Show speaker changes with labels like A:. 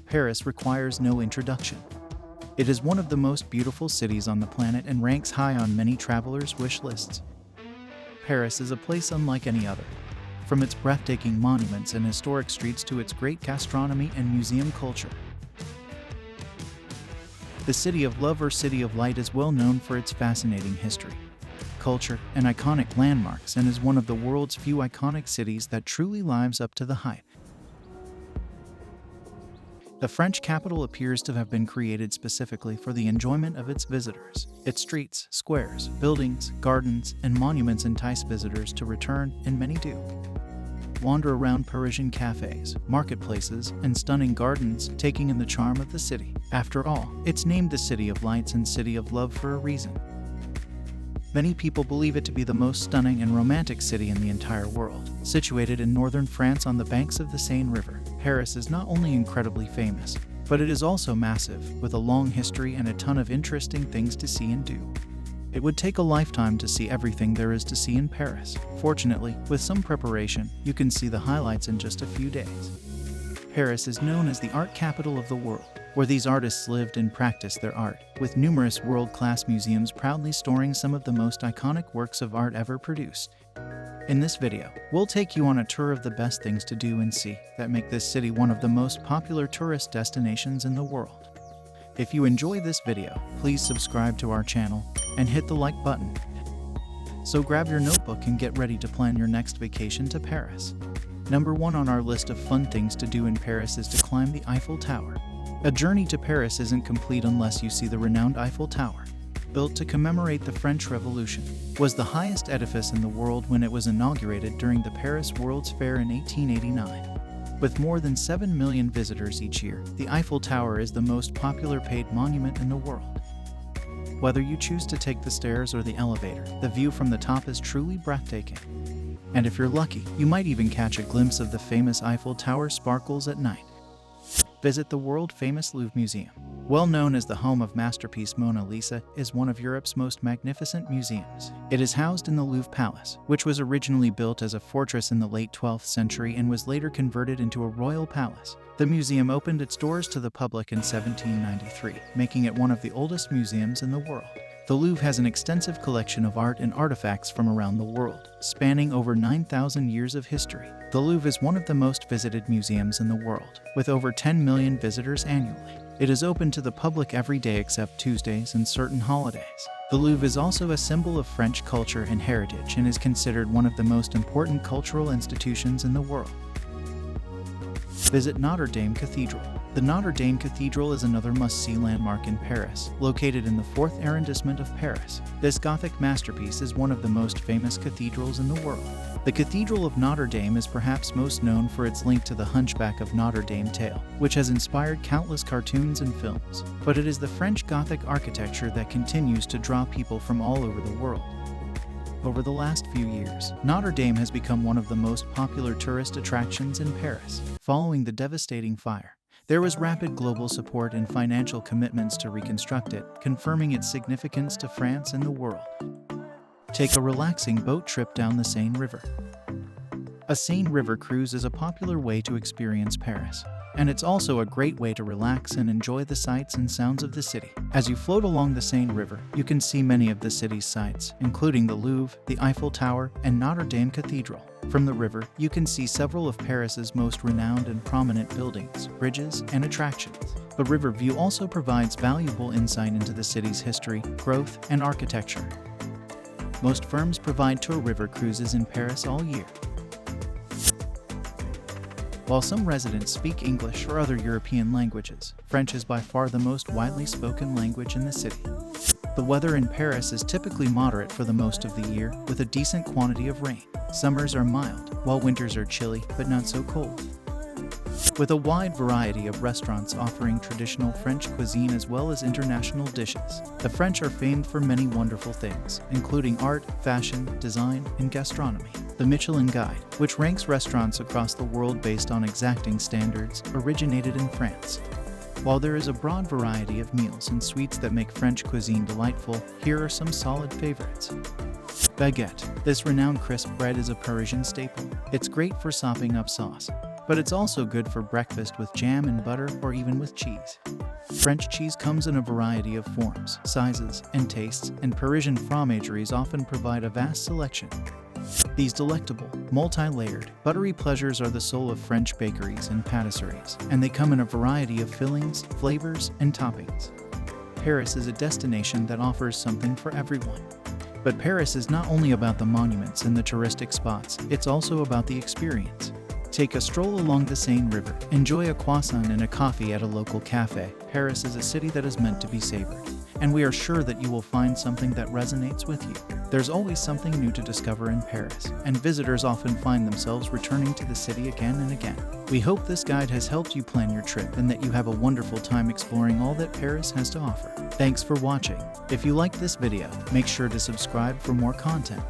A: Paris requires no introduction. It is one of the most beautiful cities on the planet and ranks high on many travelers' wish lists. Paris is a place unlike any other. From its breathtaking monuments and historic streets to its great gastronomy and museum culture. The City of Love or City of Light is well known for its fascinating history, culture, and iconic landmarks, and is one of the world's few iconic cities that truly lives up to the hype. The French capital appears to have been created specifically for the enjoyment of its visitors. Its streets, squares, buildings, gardens, and monuments entice visitors to return, and many do. Wander around Parisian cafes, marketplaces, and stunning gardens, taking in the charm of the city. After all, it's named the City of Lights and City of Love for a reason. Many people believe it to be the most stunning and romantic city in the entire world. Situated in northern France on the banks of the Seine River, Paris is not only incredibly famous, but it is also massive, with a long history and a ton of interesting things to see and do. It would take a lifetime to see everything there is to see in Paris. Fortunately, with some preparation, you can see the highlights in just a few days. Paris is known as the art capital of the world, where these artists lived and practiced their art, with numerous world-class museums proudly storing some of the most iconic works of art ever produced. In this video, we'll take you on a tour of the best things to do and see that make this city one of the most popular tourist destinations in the world. If you enjoy this video, please subscribe to our channel and hit the like button. So grab your notebook and get ready to plan your next vacation to Paris. Number 1 on our list of fun things to do in Paris is to climb the Eiffel Tower. A journey to Paris isn't complete unless you see the renowned Eiffel Tower. Built to commemorate the French Revolution, was the highest edifice in the world when it was inaugurated during the Paris World's Fair in 1889. With more than 7 million visitors each year, the Eiffel Tower is the most popular paid monument in the world. Whether you choose to take the stairs or the elevator, the view from the top is truly breathtaking. And if you're lucky, you might even catch a glimpse of the famous Eiffel Tower sparkles at night. Visit the world-famous Louvre Museum. Well known as the home of masterpiece Mona Lisa, is one of Europe's most magnificent museums. It is housed in the Louvre Palace, which was originally built as a fortress in the late 12th century and was later converted into a royal palace. The museum opened its doors to the public in 1793, making it one of the oldest museums in the world. The Louvre has an extensive collection of art and artifacts from around the world, spanning over 9,000 years of history. The Louvre is one of the most visited museums in the world, with over 10 million visitors annually. It is open to the public every day except Tuesdays and certain holidays. The Louvre is also a symbol of French culture and heritage and is considered one of the most important cultural institutions in the world. Visit Notre Dame Cathedral. The Notre Dame Cathedral is another must-see landmark in Paris, located in the 4th arrondissement of Paris. This Gothic masterpiece is one of the most famous cathedrals in the world. The Cathedral of Notre Dame is perhaps most known for its link to the Hunchback of Notre Dame tale, which has inspired countless cartoons and films. But it is the French Gothic architecture that continues to draw people from all over the world. Over the last few years, Notre Dame has become one of the most popular tourist attractions in Paris. Following the devastating fire, there was rapid global support and financial commitments to reconstruct it, confirming its significance to France and the world. Take a relaxing boat trip down the Seine River. A Seine River cruise is a popular way to experience Paris, and it's also a great way to relax and enjoy the sights and sounds of the city. As you float along the Seine River, you can see many of the city's sights, including the Louvre, the Eiffel Tower, and Notre Dame Cathedral. From the river, you can see several of Paris's most renowned and prominent buildings, bridges, and attractions. The river view also provides valuable insight into the city's history, growth, and architecture. Most firms provide tour river cruises in Paris all year. While some residents speak English or other European languages, French is by far the most widely spoken language in the city. The weather in Paris is typically moderate for the most of the year, with a decent quantity of rain. Summers are mild, while winters are chilly but not so cold. With a wide variety of restaurants offering traditional French cuisine as well as international dishes, the French are famed for many wonderful things, including art, fashion, design, and gastronomy. The Michelin Guide, which ranks restaurants across the world based on exacting standards, originated in France. While there is a broad variety of meals and sweets that make French cuisine delightful, here are some solid favorites. Baguette. This renowned crisp bread is a Parisian staple. It's great for sopping up sauce. but it's also good for breakfast with jam and butter or even with cheese. French cheese comes in a variety of forms, sizes, and tastes, and Parisian fromageries often provide a vast selection. These delectable, multi-layered, buttery pleasures are the soul of French bakeries and patisseries, and they come in a variety of fillings, flavors, and toppings. Paris is a destination that offers something for everyone. But Paris is not only about the monuments and the touristic spots, it's also about the experience. Take a stroll along the Seine River, enjoy a croissant and a coffee at a local cafe. Paris is a city that is meant to be savored, and we are sure that you will find something that resonates with you. There's always something new to discover in Paris, and visitors often find themselves returning to the city again and again. We hope this guide has helped you plan your trip and that you have a wonderful time exploring all that Paris has to offer. Thanks for watching. If you liked this video, make sure to subscribe for more content.